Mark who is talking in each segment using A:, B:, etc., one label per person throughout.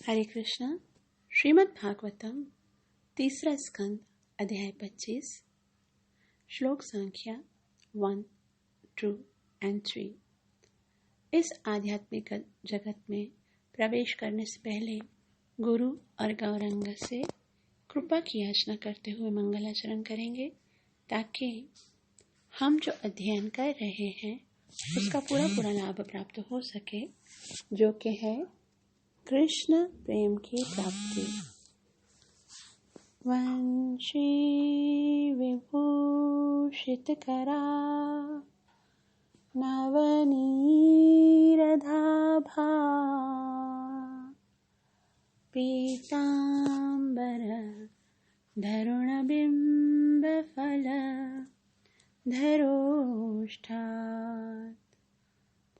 A: हरे कृष्णा। श्रीमद् भागवतम तीसरा स्कंद अध्याय 25 श्लोक संख्या 1, 2 and 3। इस आध्यात्मिक जगत में प्रवेश करने से पहले गुरु और गौरंग से कृपा की याचना करते हुए मंगलाचरण करेंगे ताकि हम जो अध्ययन कर रहे हैं उसका पूरा लाभ प्राप्त हो सके, जो कि है कृष्ण प्रेम की प्राप्ति। वंशी विभूषित करा नवनीरधाभा पीतांबर धरुणबिंब फल धरोष्ठात्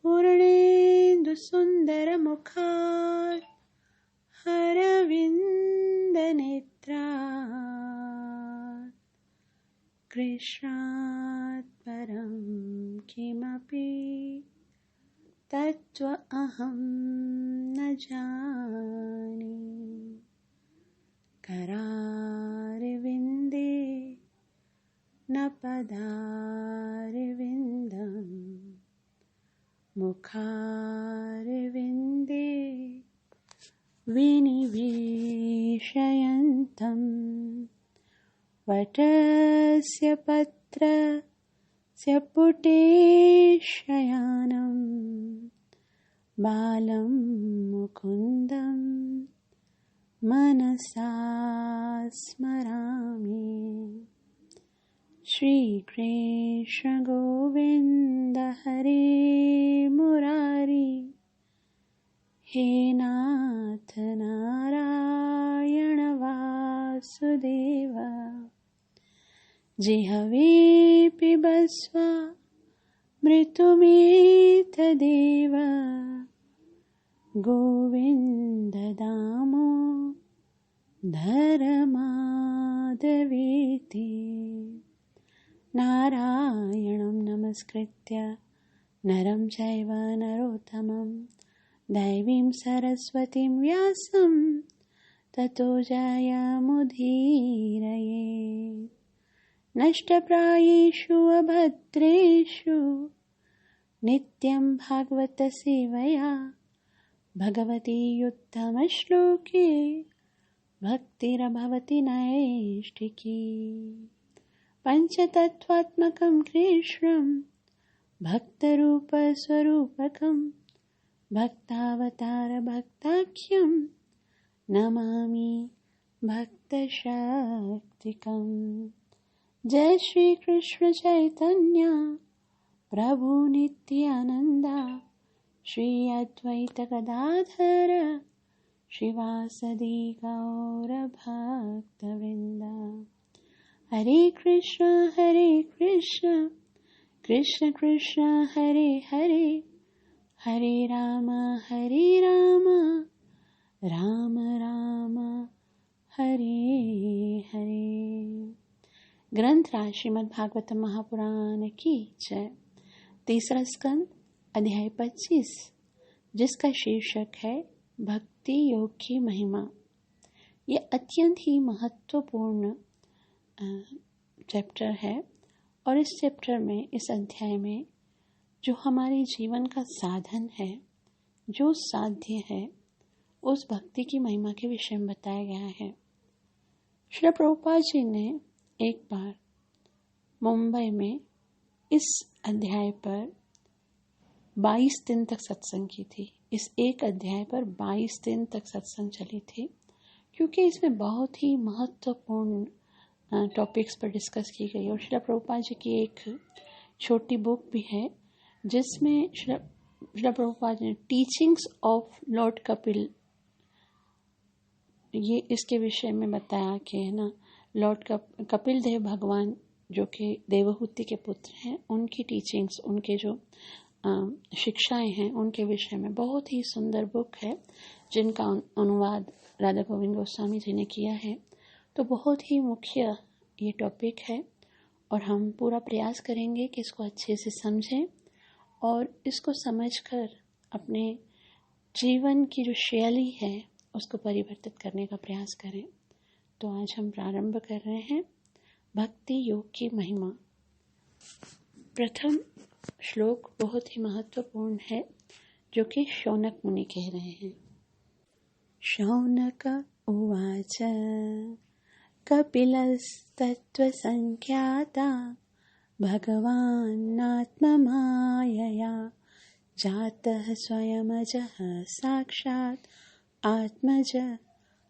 A: पूर्णेन्दु सुंदर मुखात् हरविंद नेत्रात् कृष्णात् परं किमपि तत्त्व अहं न जाने। करारविंदे न पदारविंदम् मुखारविंदे विनिवेशयन्तं वटस्य पत्रस्य पुटे शयानं बालं मुकुन्दं मनसा स्मरामि। श्री कृष्ण गोविंद हरे मुरारी हे नाथ नारायण वासुदेव जिह्वे पिबस्व मृत्युमेतदेव गोविंद दामोदर माधवेति। नारायणं नमस्कृत्य नरं चैव नरोत्तमं दैवीं सरस्वतीं व्यासं ततो जयमुदीरये। नष्टप्रायेषु अभद्रेषु नित्यं भागवत सेवया भगवती उत्तमश्लोके भक्तिर्भवति नैष्ठिकी। पंचतत्वात्मकं कृष्णं भक्तरूपस्वरूपकं भक्तावतार भक्ताख्यं नमामि भक्तशक्तिकम्। जय श्री कृष्ण चैतन्य प्रभु नित्यानंद श्री अद्वैत गदाधर श्रीवासदि गौर भक्तवृंद। हरे कृष्ण कृष्ण कृष्ण हरे हरे हरे राम राम राम हरे हरे। ग्रंथ राज श्रीमद् भागवतम महापुराण की जय। तीसरा स्कंद अध्याय 25 जिसका शीर्षक है भक्ति योग की महिमा। ये अत्यंत ही महत्वपूर्ण चैप्टर है और इस चैप्टर में, इस अध्याय में जो हमारे जीवन का साधन है, जो साध्य है, उस भक्ति की महिमा के विषय में बताया गया है। श्री प्रभुपाद जी ने एक बार मुंबई में इस अध्याय पर 22 दिन तक सत्संग की थी। इस एक अध्याय पर 22 दिन तक सत्संग चली थी, क्योंकि इसमें बहुत ही महत्वपूर्ण टॉपिक्स पर डिस्कस की गई। और श्री प्रभुपाद जी की एक छोटी बुक भी है जिसमें श्री प्रभुपाद ने टीचिंग्स ऑफ लॉर्ड कपिल, ये इसके विषय में बताया कि है ना, लॉर्ड कपिल देव भगवान जो कि देवहूति के पुत्र हैं, उनकी टीचिंग्स, उनके जो शिक्षाएं हैं, उनके विषय में बहुत ही सुंदर बुक है जिनका अनुवाद राधा गोविंद गोस्वामी जी ने किया है। तो बहुत ही मुख्य ये टॉपिक है और हम पूरा प्रयास करेंगे कि इसको अच्छे से समझें और इसको समझकर अपने जीवन की जो शैली है उसको परिवर्तित करने का प्रयास करें। तो आज हम प्रारंभ कर रहे हैं भक्ति योग की महिमा। प्रथम श्लोक बहुत ही महत्वपूर्ण है, जो कि शौनक मुनि कह रहे हैं। शौनक उवाच कपिलस्तत्त्वसंख्याता भगवानात्ममायया जातः स्वयमजः साक्षात् आत्मज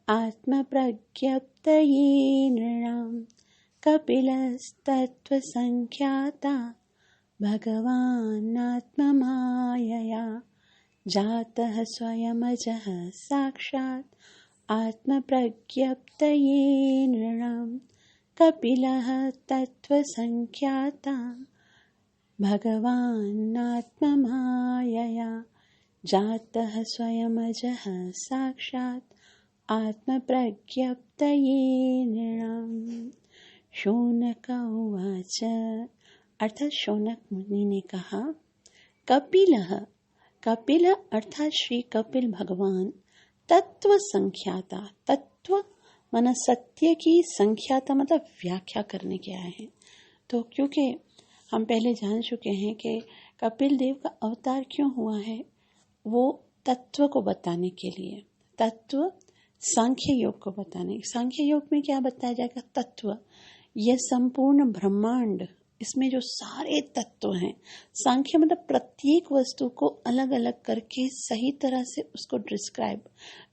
A: आत्मप्रज्ञप्तये नृणाम्। कपिलस्तत्त्वसंख्याता भगवानात्ममायया जातः स्वयमजः साक्षात् आत्मप्रज्ञप्तये नृणाम्। कपिलः तत्त्वसंख्याता भगवानात्ममायया जातः स्वयमजः साक्षात् आत्मप्रज्ञप्तये नृणाम्। शौनक उवाच, अर्थात शौनक मुनि ने कहा, कपिलः, कपिल अर्थात श्री कपिल भगवान, तत्व संख्याता, तत्व माना सत्य की, संख्याता मतलब व्याख्या करने के आए हैं। तो क्योंकि हम पहले जान चुके हैं कि कपिल देव का अवतार क्यों हुआ है, वो तत्व को बताने के लिए, तत्व सांख्य योग को बताने। सांख्य योग में क्या बताया जाएगा? तत्व, यह संपूर्ण ब्रह्मांड, इसमें जो सारे तत्व हैं। सांख्य मतलब प्रत्येक वस्तु को अलग अलग करके सही तरह से उसको डिस्क्राइब।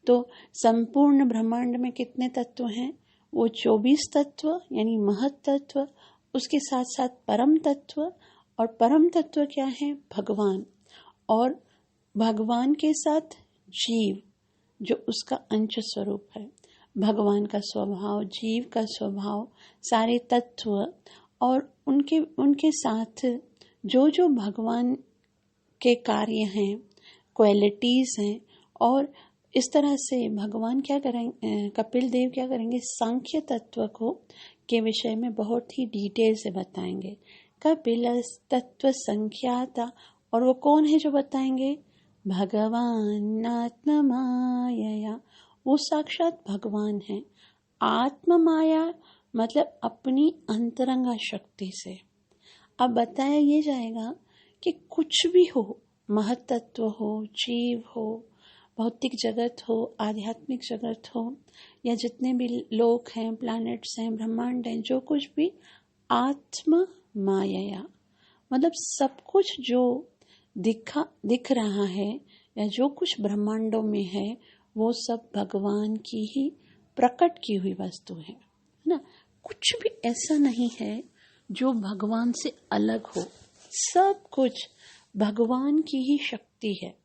A: तो संपूर्ण ब्रह्मांड में कितने तत्व हैं? वो 24 तत्व, यानी महत तत्व, उसके साथ साथ परम तत्व, और परम तत्व क्या है? भगवान, और भगवान के साथ जीव जो उसका अंश स्वरूप है। भगवान का स्वभाव, जीव का स्वभाव, सारे तत्व और उनके साथ जो जो भगवान के कार्य हैं, क्वालिटीज हैं, और इस तरह से भगवान क्या करेंगे, कपिल देव क्या करेंगे, सांख्य तत्व को के विषय में बहुत ही डिटेल से बताएंगे। कपिल तत्व संख्याता, और वो कौन है जो बताएंगे? भगवान आत्ममाया, वो साक्षात भगवान है। आत्ममाया मतलब अपनी अंतरंगा शक्ति से। अब बताया ये जाएगा कि कुछ भी हो, महत्त्व हो, जीव हो, भौतिक जगत हो, आध्यात्मिक जगत हो, या जितने भी लोक हैं, प्लैनेट्स हैं, ब्रह्मांड हैं, जो कुछ भी आत्म माया मतलब सब कुछ जो दिख रहा है या जो कुछ ब्रह्मांडों में है, वो सब भगवान की ही प्रकट की हुई वस्तु है ना। कुछ भी ऐसा नहीं है जो भगवान से अलग हो। सब कुछ भगवान की ही शक्ति है,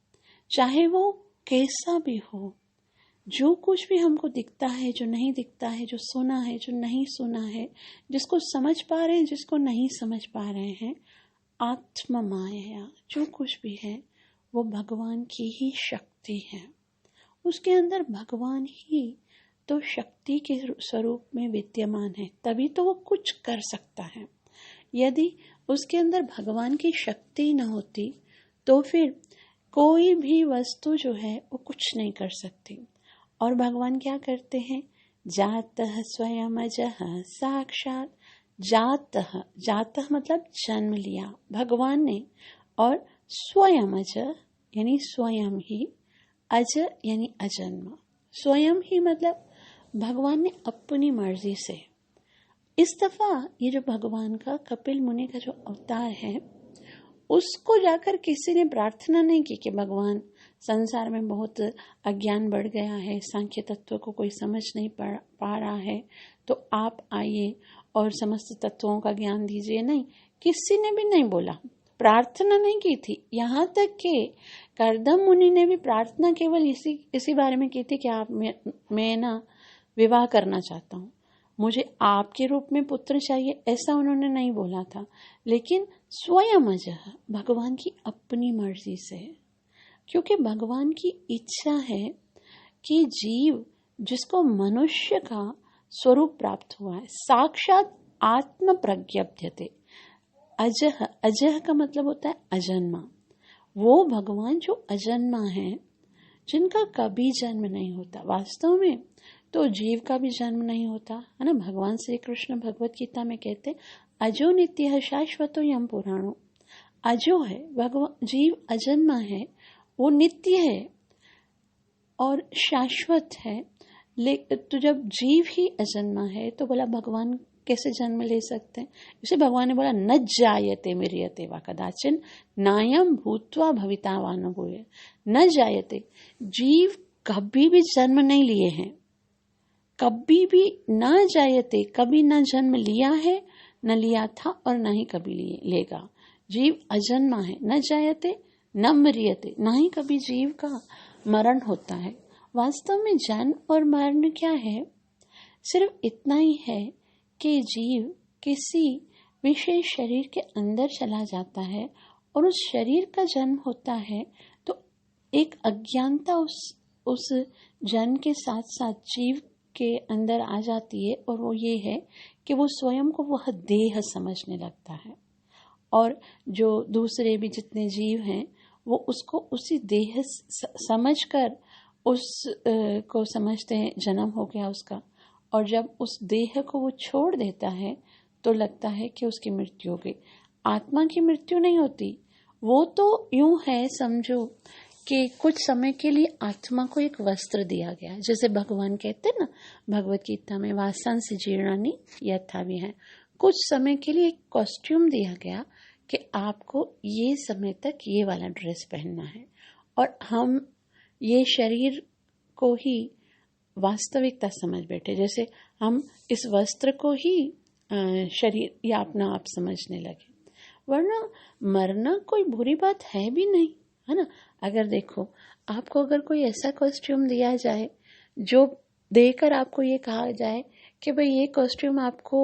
A: चाहे वो कैसा भी हो। जो कुछ भी हमको दिखता है, जो नहीं दिखता है, जो सुना है, जो नहीं सुना है, जिसको समझ पा रहे हैं, जिसको नहीं समझ पा रहे हैं, आत्म माया जो कुछ भी है वो भगवान की ही शक्ति है। उसके अंदर भगवान ही तो शक्ति के स्वरूप में विद्यमान है, तभी तो वो कुछ कर सकता है। यदि उसके अंदर भगवान की शक्ति न होती तो फिर कोई भी वस्तु जो है वो कुछ नहीं कर सकती। और भगवान क्या करते हैं? जातः स्वयमजः साक्षात, जातः, जातः मतलब जन्म लिया भगवान ने, और स्वयमज यानी स्वयं ही, अज यानी अजन्म। स्वयं ही मतलब भगवान ने अपनी मर्जी से। इस दफा ये जो भगवान का, कपिल मुनि का जो अवतार है, उसको जाकर किसी ने प्रार्थना नहीं की कि भगवान संसार में बहुत अज्ञान बढ़ गया है, सांख्य तत्व को कोई समझ नहीं पा रहा है, तो आप आइए और समस्त तत्वों का ज्ञान दीजिए। नहीं, किसी ने भी नहीं बोला, प्रार्थना नहीं की थी। यहाँ तक कि कर्दम मुनि ने भी प्रार्थना केवल इसी बारे में की थी कि आप मैं ना विवाह करना चाहता हूँ, मुझे आपके रूप में पुत्र चाहिए, ऐसा उन्होंने नहीं बोला था। लेकिन स्वयमजः भगवान की अपनी मर्जी से, क्योंकि भगवान की इच्छा है कि जीव जिसको मनुष्य का स्वरूप प्राप्त हुआ है, साक्षात आत्म प्रज्ञप्यते, अजह, अजह का मतलब होता है अजन्मा। वो भगवान जो अजन्मा है, जिनका कभी जन्म नहीं होता। वास्तव में तो जीव का भी जन्म नहीं होता है ना। भगवान श्री कृष्ण भगवत गीता में कहते अजो नित्य शाश्वतो यम पुराणो। अजो है भगवान, जीव अजन्मा है, वो नित्य है और शाश्वत है। तो जब जीव ही अजन्मा है तो बोला भगवान कैसे जन्म ले सकते हैं। इसे भगवान ने बोला न जायते म्रियते वा कदाचिन नायम भूत्वा भवितावान भूय। न जायते, जीव कभी भी जन्म नहीं लिए हैं, कभी भी न जायते, कभी न जन्म लिया है, न लिया था और न ही कभी लेगा। जीव अजन्मा है। न जायते न म्रियते, न ही कभी जीव का मरण होता है। वास्तव में जन्म और मरण क्या है? सिर्फ इतना ही है कि जीव किसी विशेष शरीर के अंदर चला जाता है और उस शरीर का जन्म होता है तो एक अज्ञानता उस जन्म के साथ साथ जीव के अंदर आ जाती है और वो ये है कि वो स्वयं को वह देह समझने लगता है और जो दूसरे भी जितने जीव हैं वो उसको उसी देह समझकर उस को समझते हैं जन्म हो गया उसका। और जब उस देह को वो छोड़ देता है तो लगता है कि उसकी मृत्यु हो गई। आत्मा की मृत्यु नहीं होती, वो तो यूं है समझो कि कुछ समय के लिए आत्मा को एक वस्त्र दिया गया, जैसे भगवान कहते हैं ना भगवत गीता में वासांसि जीर्णानि यथा विहाय। कुछ समय के लिए एक कॉस्ट्यूम दिया गया कि आपको ये समय तक ये वाला ड्रेस पहनना है और हम ये शरीर को ही वास्तविकता समझ बैठे, जैसे हम इस वस्त्र को ही शरीर या अपना आप समझने लगे। वरना मरना कोई बुरी बात है भी नहीं, है ना। अगर देखो आपको अगर कोई ऐसा कॉस्ट्यूम दिया जाए जो देकर आपको ये कहा जाए कि भाई ये कॉस्ट्यूम आपको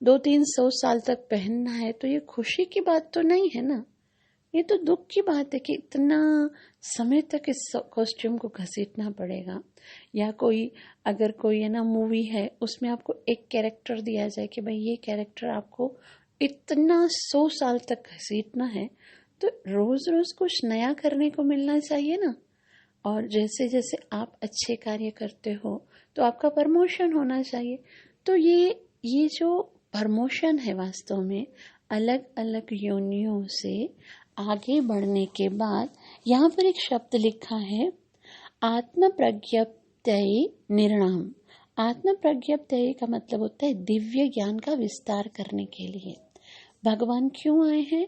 A: 200-300 साल तक पहनना है, तो ये खुशी की बात तो नहीं है ना। ये तो दुख की बात है कि इतना समय तक इस कॉस्ट्यूम को घसीटना पड़ेगा। या कोई अगर कोई है ना मूवी है उसमें आपको एक कैरेक्टर दिया जाए कि भाई ये कैरेक्टर आपको इतना 100 साल तक घसीटना है, तो रोज रोज कुछ नया करने को मिलना चाहिए ना। और जैसे जैसे आप अच्छे कार्य करते हो तो आपका प्रमोशन होना चाहिए। तो ये जो प्रमोशन है वास्तव में अलग अलग योनियों से आगे बढ़ने के बाद यहाँ पर एक शब्द लिखा है आत्म प्रज्ञप्तये निर्णाम। आत्म प्रज्ञप्तये का मतलब होता है दिव्य ज्ञान का विस्तार करने के लिए। भगवान क्यों आए हैं?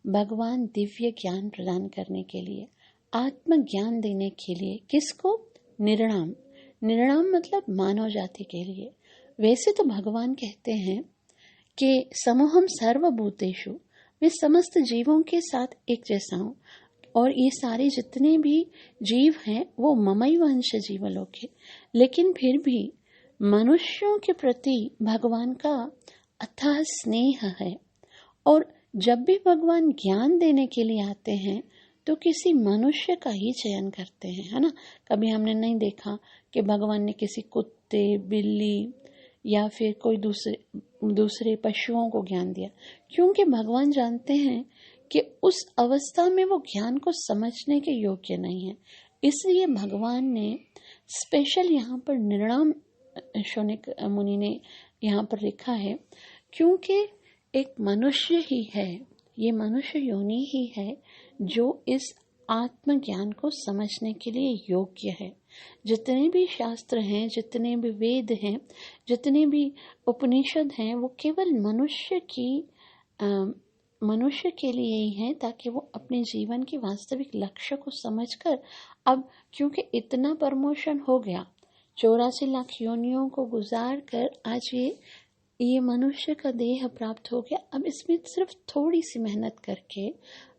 A: भगवान दिव्य ज्ञान प्रदान करने के लिए, आत्म ज्ञान देने के लिए। किसको? निर्णाम। निर्णाम मतलब मानव जाति के लिए। वैसे तो भगवान कहते हैं कि समूहम सर्वभूतेषु, वे समस्त जीवों के साथ एक जैसा हूँ और ये सारे जितने भी जीव हैं वो ममैव अंश जीवलोक है। लेकिन फिर भी मनुष्यों के प्रति भगवान का अथाह स्नेह है और जब भी भगवान ज्ञान देने के लिए आते हैं तो किसी मनुष्य का ही चयन करते हैं, है ना। कभी हमने नहीं देखा कि भगवान ने किसी कुत्ते, बिल्ली या फिर कोई दूसरे पशुओं को ज्ञान दिया, क्योंकि भगवान जानते हैं कि उस अवस्था में वो ज्ञान को समझने के योग्य नहीं है। इसलिए भगवान ने स्पेशल यहाँ पर निर्णाम शौनक मुनि ने यहाँ पर लिखा है, क्योंकि एक मनुष्य ही है, ये मनुष्य योनि ही है जो इस आत्मज्ञान को समझने के लिए योग्य है। जितने भी शास्त्र हैं, जितने भी वेद हैं, जितने भी उपनिषद हैं, वो केवल मनुष्य के लिए ही हैं ताकि वो अपने जीवन के वास्तविक लक्ष्य को समझकर, अब क्योंकि इतना प्रमोशन हो गया, 84 लाख योनियों को गुजार कर आज ये मनुष्य का देह प्राप्त हो गया। अब इसमें सिर्फ थोड़ी सी मेहनत करके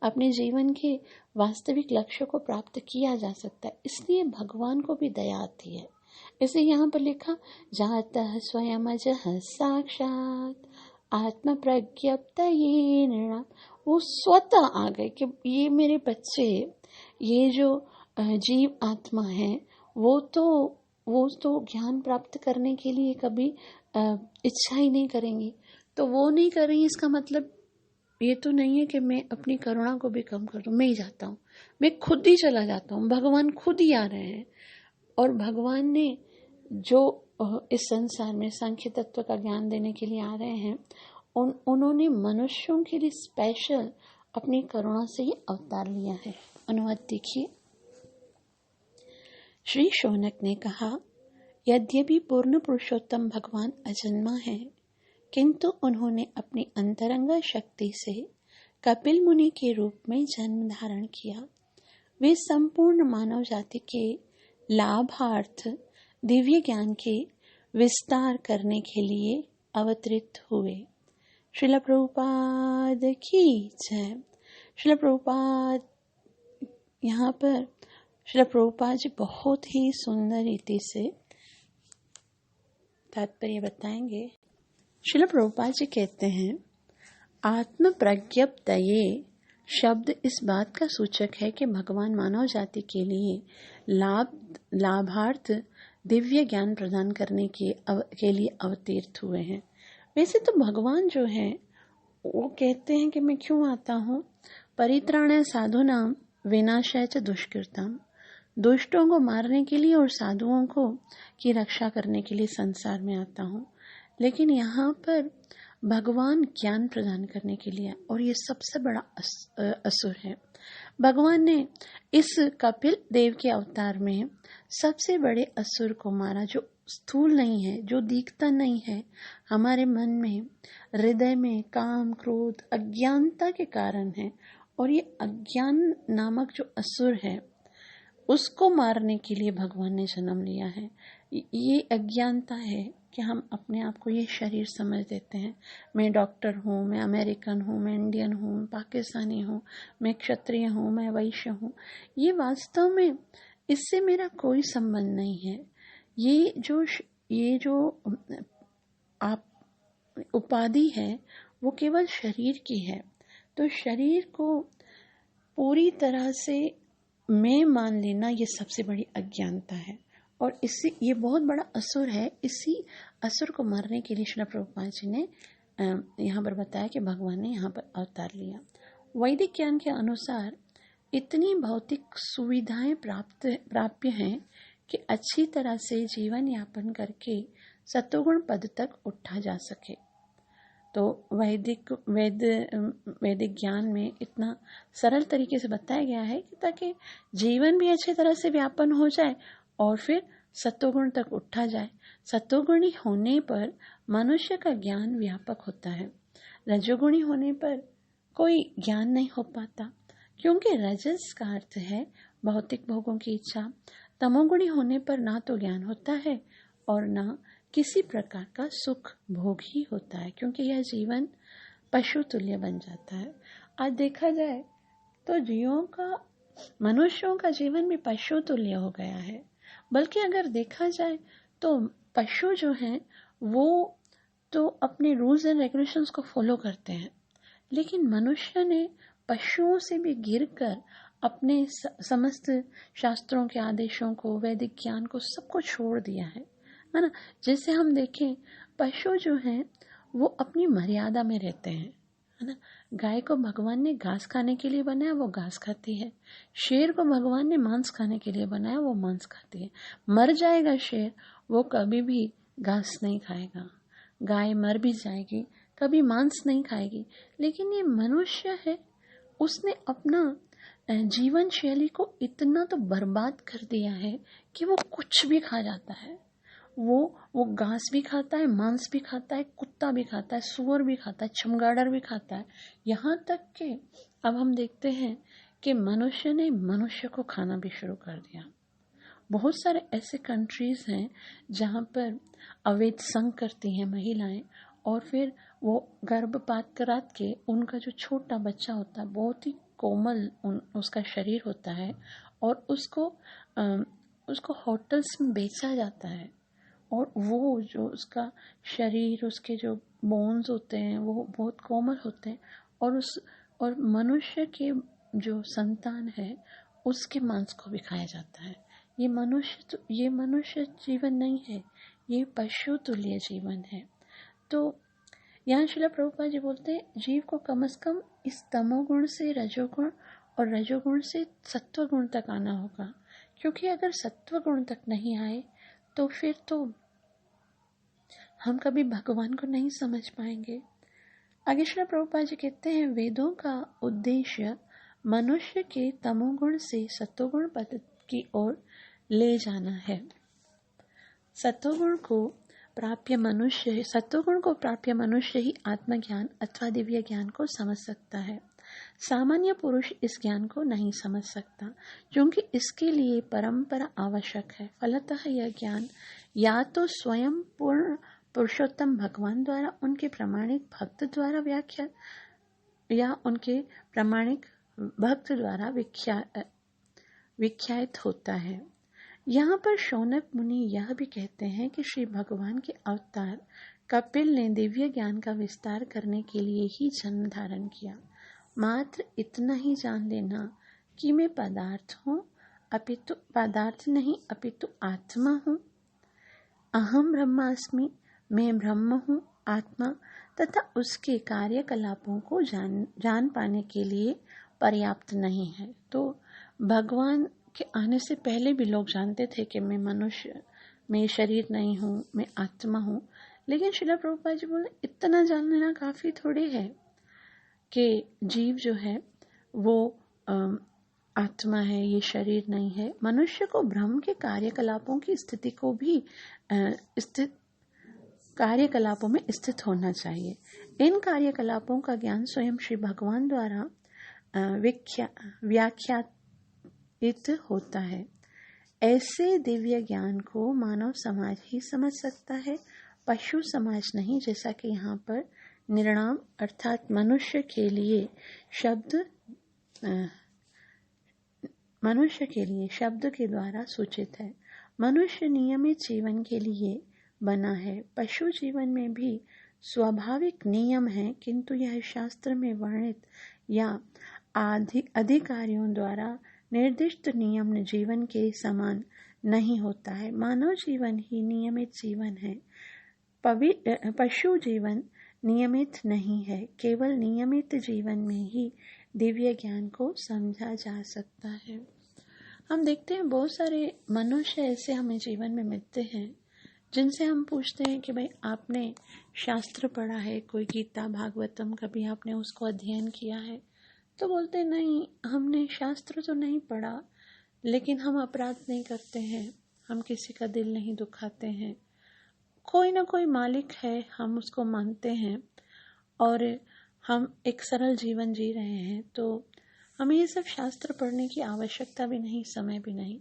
A: अपने जीवन के वास्तविक लक्ष्य को प्राप्त किया जा सकता है। इसलिए भगवान को भी दया आती है। इसलिए यहाँ पर लिखा जातः स्वयं अजः साक्षात आत्म प्रज्ञप्तये निर्णाम। वो स्वतः आ गए कि ये मेरे बच्चे, ये जो जीव आत्मा है वो तो ज्ञान प्राप्त करने के लिए कभी इच्छा ही नहीं करेंगी। तो वो नहीं करेंगी इसका मतलब ये तो नहीं है कि मैं अपनी करुणा को भी कम कर दूं, मैं ही जाता हूँ। मैं खुद ही चला जाता हूँ, भगवान खुद ही आ रहे हैं। और भगवान ने जो इस संसार में सांख्य तत्व का ज्ञान देने के लिए आ रहे हैं, उन्होंने मनुष्यों के लिए स्पेशल अपनी करुणा से ही अवतार लिया है। अनुवाद देखिए। श्री शौनक ने कहा, यद्यपि पूर्ण पुरुषोत्तम भगवान अजन्मा है, किंतु उन्होंने अपनी अंतरंग शक्ति से कपिल मुनि के रूप में जन्म धारण किया। वे संपूर्ण मानव जाति के लाभार्थ दिव्य ज्ञान के विस्तार करने के लिए अवतरित हुए। श्रील प्रभुपाद की जय। श्रील प्रभुपाद, यहाँ पर श्रील प्रभुपाद जी बहुत ही सुंदर रीति से तात्पर्य बताएंगे। श्रील प्रभुपाद जी कहते हैं, आत्म प्रज्ञप्तये शब्द इस बात का सूचक है कि भगवान मानव जाति के लिए लाभार्थ दिव्य ज्ञान प्रदान करने के लिए अवतीर्थ हुए हैं। वैसे तो भगवान जो है वो कहते हैं कि मैं क्यों आता हूँ, परित्राणाय साधूनां विनाशाय च दुष्कृताम्, दुष्टों को मारने के लिए और साधुओं को की रक्षा करने के लिए संसार में आता हूँ। लेकिन यहाँ पर भगवान ज्ञान प्रदान करने के लिए, और ये सबसे बड़ा असुर है। भगवान ने इस कपिल देव के अवतार में सबसे बड़े असुर को मारा, जो स्थूल नहीं है, जो दिखता नहीं है। हमारे मन में, हृदय में काम, क्रोध, अज्ञानता के कारण है, और ये अज्ञान नामक जो असुर है उसको मारने के लिए भगवान ने जन्म लिया है। ये अज्ञानता है कि हम अपने आप को ये शरीर समझ देते हैं। मैं डॉक्टर हूँ, मैं अमेरिकन हूँ, मैं इंडियन हूँ, पाकिस्तानी हूँ, मैं क्षत्रिय हूँ, मैं वैश्य हूँ। ये वास्तव में इससे मेरा कोई संबंध नहीं है। ये जो आप उपाधि है वो केवल शरीर की है। तो शरीर को पूरी तरह से मैं मान लेना, ये सबसे बड़ी अज्ञानता है, और इससे ये बहुत बड़ा असुर है। इसी असुर को मारने के लिए श्री प्रभुपाद जी ने यहाँ पर बताया कि भगवान ने यहाँ पर अवतार लिया। वैदिक ज्ञान के अनुसार इतनी भौतिक सुविधाएं प्राप्य हैं कि अच्छी तरह से जीवन यापन करके सत्वगुण पद तक उठा जा सके। तो वैदिक ज्ञान में इतना सरल तरीके से बताया गया है कि ताकि जीवन भी अच्छी तरह से व्यापन हो जाए और फिर सत्वगुण तक उठा जाए। सत्वगुणी होने पर मनुष्य का ज्ञान व्यापक होता है। रजोगुणी होने पर कोई ज्ञान नहीं हो पाता, क्योंकि रजस का अर्थ है भौतिक भोगों की इच्छा। तमोगुणी होने पर ना तो ज्ञान होता है और ना किसी प्रकार का सुख भोग ही होता है, क्योंकि यह जीवन पशु तुल्य बन जाता है। आज देखा जाए तो मनुष्यों का जीवन भी पशु तुल्य हो गया है। बल्कि अगर देखा जाए तो पशु जो हैं वो तो अपने रूल्स एंड रेगुलेशंस को फॉलो करते हैं, लेकिन मनुष्य ने पशुओं से भी गिरकर अपने समस्त शास्त्रों के आदेशों को, वैदिक ज्ञान को, सबको छोड़ दिया है ना। जैसे हम देखें, पशु जो हैं वो अपनी मर्यादा में रहते हैं, है ना। गाय को भगवान ने घास खाने के लिए बनाया, वो घास खाती है। शेर को भगवान ने मांस खाने के लिए बनाया, वो मांस खाती है। मर जाएगा शेर, वो कभी भी घास नहीं खाएगा। गाय मर भी जाएगी, कभी मांस नहीं खाएगी। लेकिन ये मनुष्य है, उसने अपना जीवन शैली को इतना तो बर्बाद कर दिया है कि वो कुछ भी खा जाता है। वो घास भी खाता है, मांस भी खाता है, कुत्ता भी खाता है, सुअर भी खाता है, चमगादड़ भी खाता है। यहाँ तक कि अब हम देखते हैं कि मनुष्य ने मनुष्य को खाना भी शुरू कर दिया। बहुत सारे ऐसे कंट्रीज हैं जहाँ पर अवैध संग करती हैं महिलाएं, और फिर वो गर्भपात करा के उनका जो छोटा बच्चा होता है, बहुत ही कोमल उसका शरीर होता है, और उसको होटल्स में बेचा जाता है। और वो जो उसका शरीर, उसके जो बोन्स होते हैं वो बहुत कोमल होते हैं, और मनुष्य के जो संतान है उसके मांस को भी खाया जाता है। ये मनुष्य जीवन नहीं है, ये पशु तुल्य जीवन है। तो यहाँ श्रील प्रभुपाद जी बोलते हैं, जीव को कम से कम इस तमोगुण से, रजोगुण और रजोगुण से सत्व गुण तक आना होगा, क्योंकि अगर सत्व गुण तक नहीं आए तो फिर तो हम कभी भगवान को नहीं समझ पाएंगे। आगे श्री प्रभुपाद जी कहते हैं, वेदों का उद्देश्य मनुष्य के तमोगुण से सत्वगुण पद की ओर ले जाना है। सत्वगुण को प्राप्य मनुष्य ही आत्मज्ञान अथवा दिव्य ज्ञान को समझ सकता है। सामान्य पुरुष इस ज्ञान को नहीं समझ सकता, क्योंकि इसके लिए परंपरा आवश्यक है। फलतः यह ज्ञान या तो स्वयं पूर्ण पुरुषोत्तम भगवान द्वारा उनके प्रामाणिक भक्त द्वारा व्याख्या या उनके प्रामाणिक भक्त द्वारा विख्यात होता है। यहाँ पर शौनक मुनि यह भी कहते हैं कि श्री भगवान के अवतार कपिल ने दिव्य ज्ञान का विस्तार करने के लिए ही जन्म धारण किया। मात्र इतना ही जान लेना कि मैं पदार्थ हूँ, अपितु पदार्थ नहीं अपितु आत्मा हूँ। अहम ब्रह्मास्मि, मैं ब्रह्म हूँ, आत्मा, तथा उसके कार्यकलापों को जान पाने के लिए पर्याप्त नहीं है। तो भगवान के आने से पहले भी लोग जानते थे कि मैं मनुष्य, मैं शरीर नहीं हूँ, मैं आत्मा हूँ। लेकिन श्रील प्रभुपाद जी बोले इतना जान लेना काफ़ी थोड़ी है कि जीव जो है वो आत्मा है, ये शरीर नहीं है। मनुष्य को ब्रह्म के कार्यकलापों की स्थिति को भी कार्यकलापों में स्थित होना चाहिए। इन कार्यकलापों का ज्ञान स्वयं श्री भगवान द्वारा व्याख्यात होता है। ऐसे दिव्य ज्ञान को मानव समाज ही समझ सकता है, पशु समाज नहीं, जैसा कि यहाँ पर निर्णाम अर्थात मनुष्य के लिए शब्द के द्वारा सूचित है। मनुष्य नियमित जीवन के लिए बना है। पशु जीवन में भी स्वाभाविक नियम है, किंतु यह शास्त्र में वर्णित या अधिकारियों द्वारा निर्दिष्ट नियम जीवन के समान नहीं होता है। मानव जीवन ही नियमित जीवन है। पशु जीवन नियमित नहीं है। केवल नियमित जीवन में ही दिव्य ज्ञान को समझा जा सकता है। हम देखते हैं बहुत सारे मनुष्य ऐसे हमें जीवन में मिलते हैं जिनसे हम पूछते हैं कि भाई आपने शास्त्र पढ़ा है, कोई गीता भागवतम कभी आपने उसको अध्ययन किया है? तो बोलते नहीं, हमने शास्त्र तो नहीं पढ़ा, लेकिन हम अपराध नहीं करते हैं, हम किसी का दिल नहीं दुखाते हैं, कोई ना कोई मालिक है, हम उसको मानते हैं और हम एक सरल जीवन जी रहे हैं। तो हमें ये सब शास्त्र पढ़ने की आवश्यकता भी नहीं, समय भी नहीं।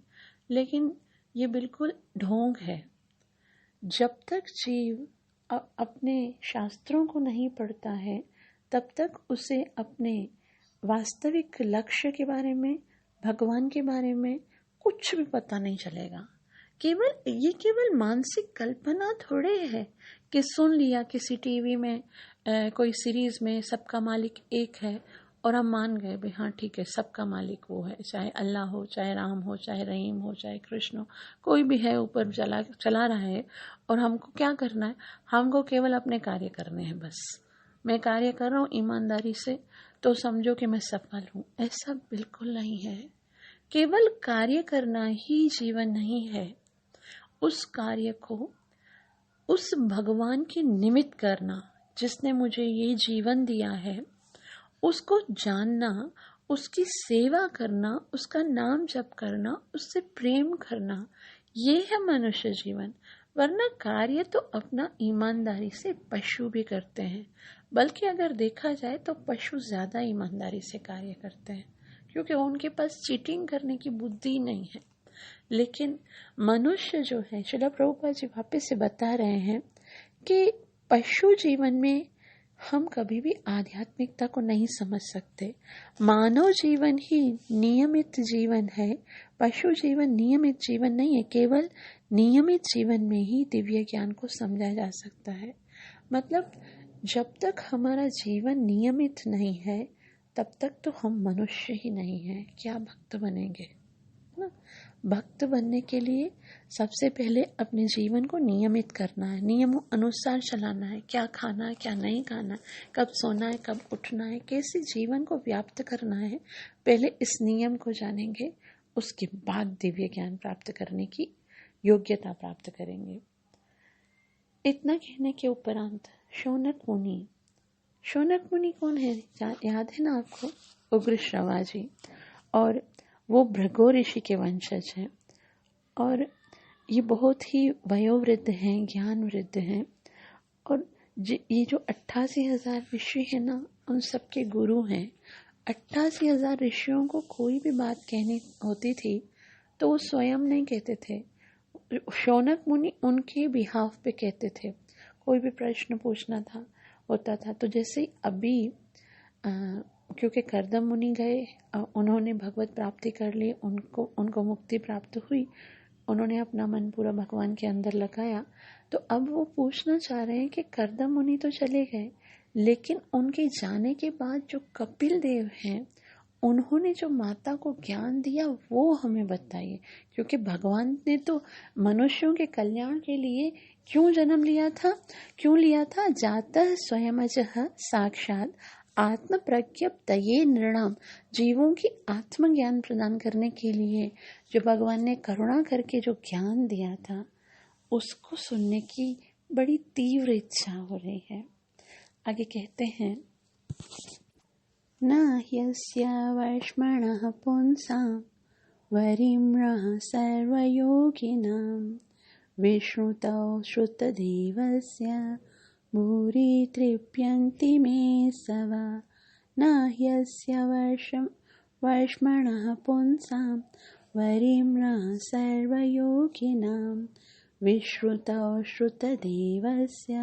A: लेकिन ये बिल्कुल ढोंग है। जब तक जीव अपने शास्त्रों को नहीं पढ़ता है, तब तक उसे अपने वास्तविक लक्ष्य के बारे में, भगवान के बारे में कुछ भी पता नहीं चलेगा। केवल मानसिक कल्पना थोड़े है कि सुन लिया किसी टीवी में कोई सीरीज में सबका मालिक एक है और हम मान गए भाई हाँ ठीक है, सबका मालिक वो है, चाहे अल्लाह हो, चाहे राम हो, चाहे रहीम हो, चाहे कृष्ण हो, कोई भी है ऊपर चला रहा है। और हमको क्या करना है? हमको केवल अपने कार्य करने हैं। बस मैं कार्य कर रहा हूँ ईमानदारी से तो समझो कि मैं सफल हूँ। ऐसा बिल्कुल नहीं है। केवल कार्य करना ही जीवन नहीं है। उस कार्य को उस भगवान के निमित्त करना जिसने मुझे ये जीवन दिया है, उसको जानना, उसकी सेवा करना, उसका नाम जप करना, उससे प्रेम करना, ये है मनुष्य जीवन। वरना कार्य तो अपना ईमानदारी से पशु भी करते हैं, बल्कि अगर देखा जाए तो पशु ज़्यादा ईमानदारी से कार्य करते हैं, क्योंकि उनके पास चीटिंग करने की बुद्धि नहीं है। लेकिन मनुष्य जो है, श्रील प्रभुपाद जी वापस से बता रहे हैं कि पशु जीवन में हम कभी भी आध्यात्मिकता को नहीं समझ सकते। मानव जीवन ही नियमित जीवन है, पशु जीवन नियमित जीवन नहीं है। केवल नियमित जीवन में ही दिव्य ज्ञान को समझा जा सकता है। मतलब जब तक हमारा जीवन नियमित नहीं है, तब तक तो हम मनुष्य ही नहीं है। क्या भक्त बनेंगे? ना, भक्त बनने के लिए सबसे पहले अपने जीवन को नियमित करना है, नियमों अनुसार चलाना है। क्या खाना है, क्या नहीं खाना है, कब सोना है, कब उठना है, कैसे जीवन को व्याप्त करना है, पहले इस नियम को जानेंगे, उसके बाद दिव्य ज्ञान प्राप्त करने की योग्यता प्राप्त करेंगे। इतना कहने के उपरांत शौनक मुनि कौन है, याद है ना आपको? उग्रश्रवा जी, और वो भृगु ऋषि के वंशज हैं और ये बहुत ही वयोवृद्ध हैं, ज्ञान वृद्ध हैं। और ये जो 88,000 ऋषि हैं ना, उन सबके गुरु हैं। 88,000 ऋषियों को कोई भी बात कहनी होती थी तो वो स्वयं नहीं कहते थे, शौनक मुनि उनके बिहाफ पे कहते थे। कोई भी प्रश्न पूछना होता था तो जैसे अभी क्योंकि कर्दम मुनि गए, उन्होंने भगवत प्राप्ति कर ली, उनको मुक्ति प्राप्त हुई, उन्होंने अपना मन पूरा भगवान के अंदर लगाया, तो अब वो पूछना चाह रहे हैं कि कर्दम मुनि तो चले गए, लेकिन उनके जाने के बाद जो कपिल देव हैं, उन्होंने जो माता को ज्ञान दिया वो हमें बताइए। क्योंकि भगवान ने तो मनुष्यों के कल्याण के लिए क्यों जन्म लिया था? जातः स्वयमजः साक्षात आत्म प्रज्ञप्तये नृणाम, जीवों की आत्मज्ञान प्रदान करने के लिए जो भगवान ने करुणा करके जो ज्ञान दिया था, उसको सुनने की बड़ी तीव्र इच्छा हो रही है। आगे कहते हैं, न ह्यस्य वर्ष्मणः पुंसां वरिम्रः सर्वयोगिनां विष्णुतौ श्रुतदेवस्य भूरि तृप्यन्ति मे सवा। न ह्यस्य वर्ष्मणः पुंसां वरिम्रः सर्वयोगिनां विश्रुतौ श्रुतदेवस्य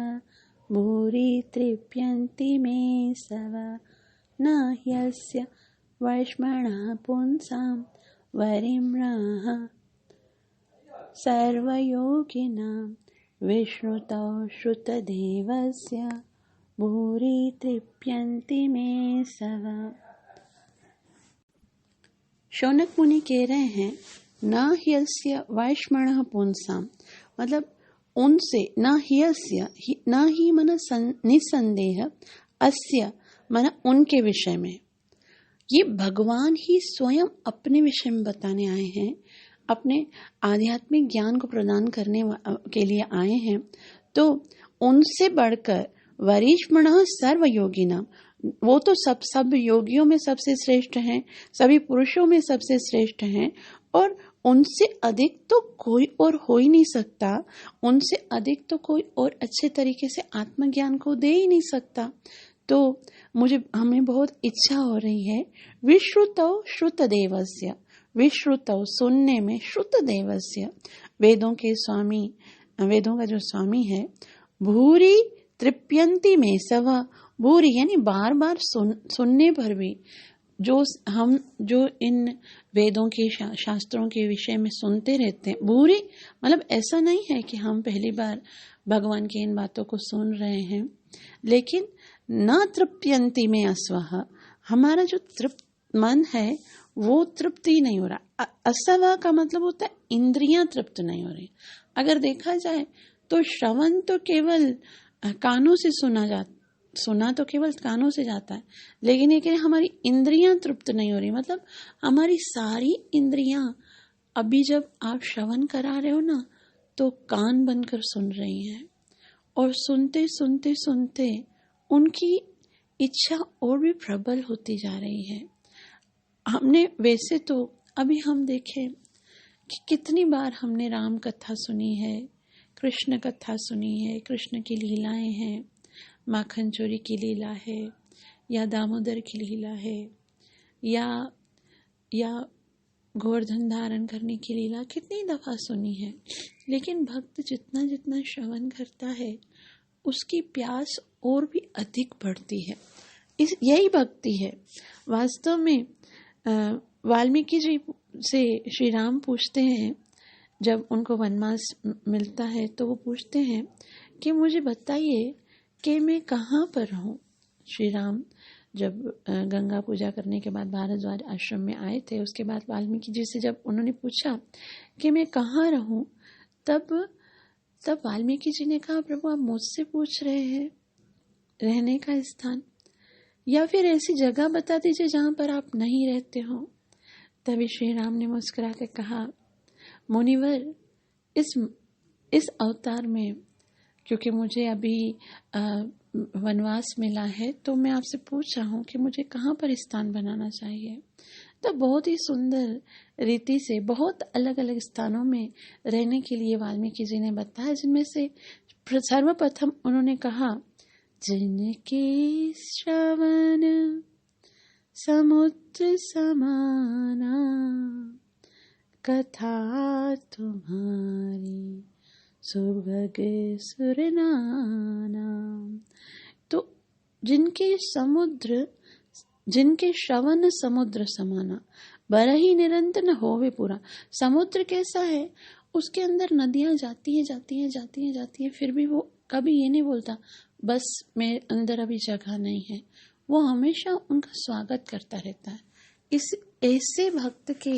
A: भूरि तृप्यन्ति मे सवा। न ह्यस्य वर्ष्मणः पुंसां वरिम्रः सर्वयोगिनां विष्णुतौ श्रुतदेवस्य भूरि तृप्यन्ति मे सवा। शौनक मुनि कह रहे हैं, न ह्यस्य वैष्मणः पुंसां, मतलब उनसे, न ह्यस्य, न ही मन निसंदेह, अस्य मन उनके विषय में। ये भगवान ही स्वयं अपने विषय में बताने आए हैं, अपने आध्यात्मिक ज्ञान को प्रदान करने के लिए आए हैं। तो उनसे बढ़कर वरिष्मणः सर्वयोगिनां, वो तो सब योगियों में सबसे श्रेष्ठ हैं, सभी पुरुषों में सबसे श्रेष्ठ हैं, और उनसे अधिक तो कोई और हो ही नहीं सकता, उनसे अधिक तो कोई और अच्छे तरीके से आत्मज्ञान को दे ही नहीं सकता। तो हमें बहुत इच्छा हो रही है, विश्रुतौ श्रुतदेवस्य, विश्रुतौ सुनने में, श्रुतदेवस्य वेदों के स्वामी, वेदों का जो स्वामी है, भूरि तृप्यन्ति मे सवा, भूरि यानी बार बार सुनने पर भी, जो इन वेदों के शास्त्रों के विषय में सुनते रहते हैं, भूरि मतलब ऐसा नहीं है कि हम पहली बार भगवान की इन बातों को सुन रहे हैं, लेकिन न तृप्यन्ति में अस्वः, हमारा जो तृप्त मन है वो तृप्ति नहीं हो रहा। असवा का मतलब होता है इंद्रियां तृप्त नहीं हो रही। अगर देखा जाए तो श्रवण तो केवल कानों से सुना तो केवल कानों से जाता है, लेकिन ये हमारी इंद्रियां तृप्त नहीं हो रही। मतलब हमारी सारी इंद्रियां, अभी जब आप श्रवण करा रहे हो ना, तो कान बनकर सुन रही हैं, और सुनते सुनते सुनते उनकी इच्छा और भी प्रबल होती जा रही है। हमने वैसे तो अभी हम देखें कि कितनी बार हमने राम कथा सुनी है, कृष्ण कथा सुनी है, कृष्ण की लीलाएं हैं, माखन चोरी की लीला है, या दामोदर की लीला है, या गोवर्धन धारण करने की लीला कितनी दफा सुनी है। लेकिन भक्त जितना जितना श्रवण करता है, उसकी प्यास और भी अधिक बढ़ती है। यही भक्ति है। वास्तव में वाल्मीकि जी से श्री राम पूछते हैं, जब उनको वनवास मिलता है तो वो पूछते हैं कि मुझे बताइए कि मैं कहाँ पर रहूँ। श्री राम जब गंगा पूजा करने के बाद भारद्वाज आश्रम में आए थे, उसके बाद वाल्मीकि जी से जब उन्होंने पूछा कि मैं कहाँ रहूँ, तब वाल्मीकि जी ने कहा, प्रभु आप मुझसे पूछ रहे हैं रहने का स्थान, या फिर ऐसी जगह बता दीजिए जहां पर आप नहीं रहते हो। तभी श्री राम ने मुस्कुरा के कहा, मुनिवर इस अवतार में क्योंकि मुझे अभी वनवास मिला है, तो मैं आपसे पूछ रहा हूँ कि मुझे कहाँ पर स्थान बनाना चाहिए। तो बहुत ही सुंदर रीति से बहुत अलग अलग स्थानों में रहने के लिए वाल्मीकि जी ने बताया, जिनमें से सर्वप्रथम उन्होंने कहा, जिनके श्रवण समुद्र समाना, कथा तुम्हारी सुभग सुरनाना। तो जिनके श्रवण समुद्र समाना, बरही निरंतर न होवे पूरा। समुद्र कैसा है, उसके अंदर नदियां जाती हैं, फिर भी वो कभी ये नहीं बोलता बस मेरे अंदर अभी जगह नहीं है। वो हमेशा उनका स्वागत करता रहता है। इस ऐसे भक्त के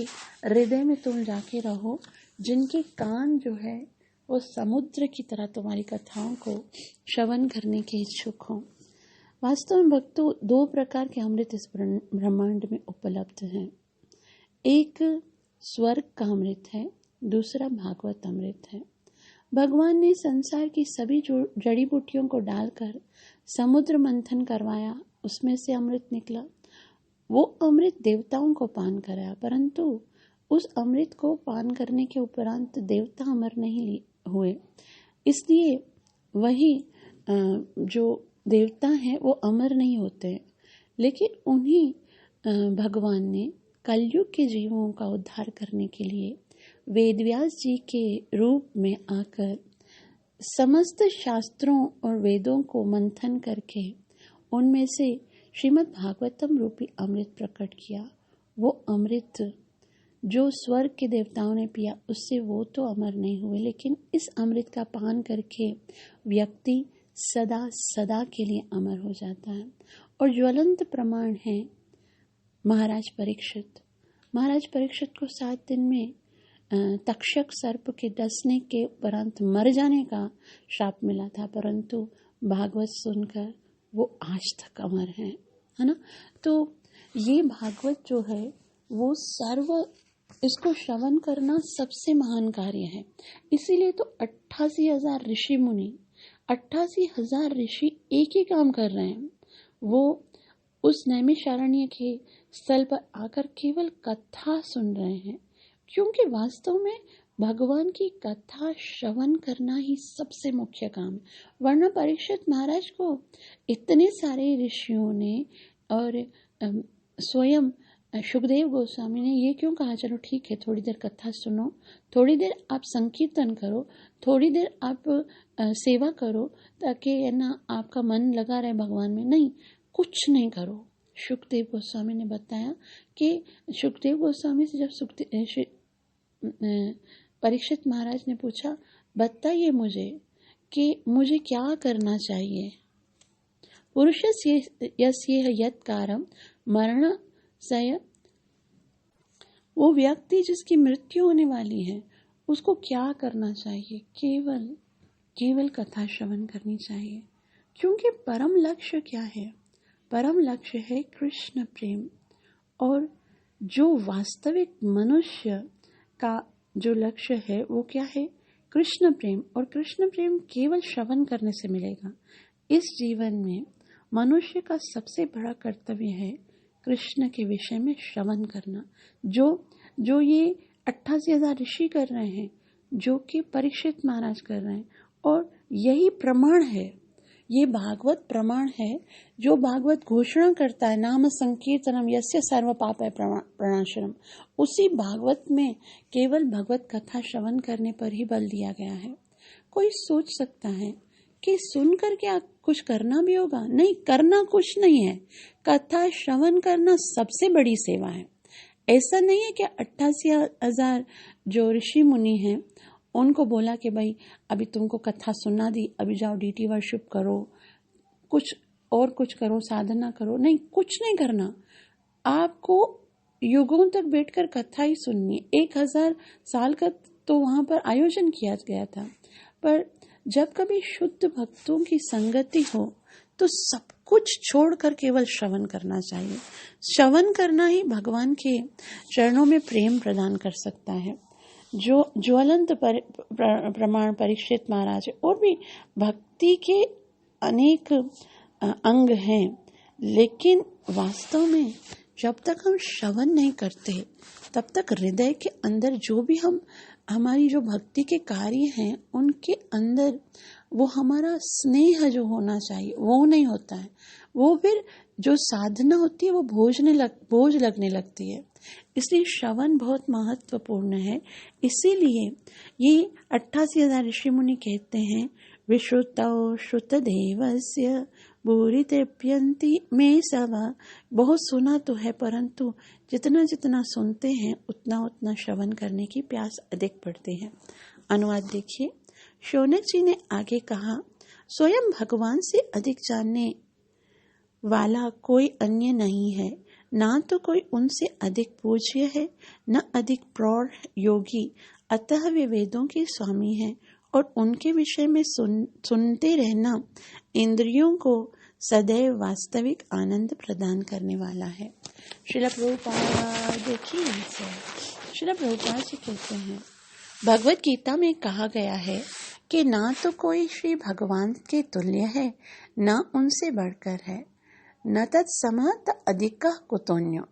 A: हृदय में तुम जाके रहो, जिनके कान जो है वो समुद्र की तरह तुम्हारी कथाओं को श्रवण करने के इच्छुक हो। वास्तव में भक्तों, दो प्रकार के अमृत इस ब्रह्मांड में उपलब्ध हैं। एक स्वर्ग का अमृत है, दूसरा भागवत अमृत है। भगवान ने संसार की सभी जड़ी बूटियों को डालकर समुद्र मंथन करवाया, उसमें से अमृत निकला। वो अमृत देवताओं को पान कराया, परंतु उस अमृत को पान करने के उपरांत देवता अमर नहीं हुए। इसलिए वही जो देवता हैं वो अमर नहीं होते, लेकिन उन्हीं भगवान ने कलयुग के जीवों का उद्धार करने के लिए वेदव्यास जी के रूप में आकर समस्त शास्त्रों और वेदों को मंथन करके उनमें से श्रीमद् भागवतम रूपी अमृत प्रकट किया। वो अमृत जो स्वर्ग के देवताओं ने पिया, उससे वो तो अमर नहीं हुए, लेकिन इस अमृत का पान करके व्यक्ति सदा सदा के लिए अमर हो जाता है। और ज्वलंत प्रमाण है महाराज परीक्षित। महाराज परीक्षित को 7 दिन में तक्षक सर्प के डसने के उपरांत मर जाने का श्राप मिला था, परंतु भागवत सुनकर वो आज तक अमर है ना। तो ये भागवत जो है वो इसको श्रवण करना सबसे महान कार्य है। इसीलिए तो 88,000 ऋषि मुनि, 88,000 ऋषि एक ही काम कर रहे हैं। वो उस नैमिषारण्य के स्थल पर आकर केवल कथा सुन रहे हैं, क्योंकि वास्तव में भगवान की कथा श्रवण करना ही सबसे मुख्य काम है। वरना परीक्षित महाराज को इतने सारे ऋषियों ने और स्वयं सुखदेव गोस्वामी ने ये क्यों कहा, चलो ठीक है थोड़ी देर कथा सुनो, थोड़ी देर आप संकीर्तन करो, थोड़ी देर आप सेवा करो, ताकि है ना आपका मन लगा रहे भगवान में। नहीं, कुछ नहीं करो। सुखदेव गोस्वामी ने बताया कि सुखदेव गोस्वामी से जब परीक्षित महाराज ने पूछा, बताइए मुझे कि मुझे क्या करना चाहिए। पुरुषस्य यस्य यत् कारम मरण सय, वो व्यक्ति जिसकी मृत्यु होने वाली है उसको क्या करना चाहिए? केवल कथा श्रवण करनी चाहिए, क्योंकि परम लक्ष्य क्या है? परम लक्ष्य है कृष्ण प्रेम। और जो वास्तविक मनुष्य का जो लक्ष्य है वो क्या है? कृष्ण प्रेम। और कृष्ण प्रेम केवल श्रवण करने से मिलेगा। इस जीवन में मनुष्य का सबसे बड़ा कर्तव्य है कृष्ण के विषय में श्रवण करना, जो ये 88,000 ऋषि कर रहे हैं, जो कि परीक्षित महाराज कर रहे हैं। और यही प्रमाण है, ये भागवत प्रमाण है, जो भागवत घोषणा करता है, नाम संकीर्तनम यस्य सर्व पापय प्रणाशनम। उसी भागवत में केवल भगवत कथा श्रवण करने पर ही बल दिया गया है। कोई सोच सकता है कि सुनकर क्या कुछ करना भी होगा? नहीं, करना कुछ नहीं है। कथा श्रवण करना सबसे बड़ी सेवा है। ऐसा नहीं है कि 88,000 जो ऋषि मुनि हैं उनको बोला कि भाई अभी तुमको कथा सुना दी, अभी जाओ डीटी वर्शिप करो, कुछ करो, साधना करो। नहीं, कुछ नहीं करना। आपको युगों तक बैठकर कथा ही सुननी है। 1,000 साल का तो वहाँ पर आयोजन किया गया था। पर जब कभी शुद्ध भक्तों की संगति हो तो सब कुछ छोड़कर केवल श्रवण करना चाहिए। श्रवण करना ही भगवान के चरणों में प्रेम प्रदान कर सकता है। जो ज्वलंत प्रमाण परीक्षित महाराज है, और भी भक्ति के अनेक अंग हैं, लेकिन वास्तव में जब तक हम श्रवण नहीं करते तब तक हृदय के अंदर जो भी हमारी जो भक्ति के कार्य हैं उनके अंदर वो हमारा स्नेह जो होना चाहिए वो नहीं होता है। वो फिर जो साधना होती है वो बोझ लगने लगती है। इसलिए श्रवण बहुत महत्वपूर्ण है। इसीलिए ये 88,000 ऋषि मुनि कहते हैं, विश्रुतौ श्रुत देवस्य भूरि तृप्यन्ति मे सवा। बहुत सुना तो है, परंतु जितना जितना सुनते हैं उतना उतना श्रवण करने की प्यास अधिक बढ़ती है। अनुवाद देखिए। शौनक जी ने आगे कहा, स्वयं भगवान से अधिक जानने वाला कोई अन्य नहीं है। ना तो कोई उनसे अधिक पूज्य है, न अधिक प्रौढ़ योगी। अतः वे वेदों के स्वामी हैं और उनके विषय में सुनते रहना इंद्रियों को सदैव वास्तविक आनंद प्रदान करने वाला है। श्रील प्रभुपाद देखिए श्रील प्रभुपाद जी कहते हैं, भगवत गीता में कहा गया है कि ना तो कोई श्री भगवान के तुल्य है, न उनसे बढ़कर है, न तत्समः त अधिकः कुतोऽन्यो।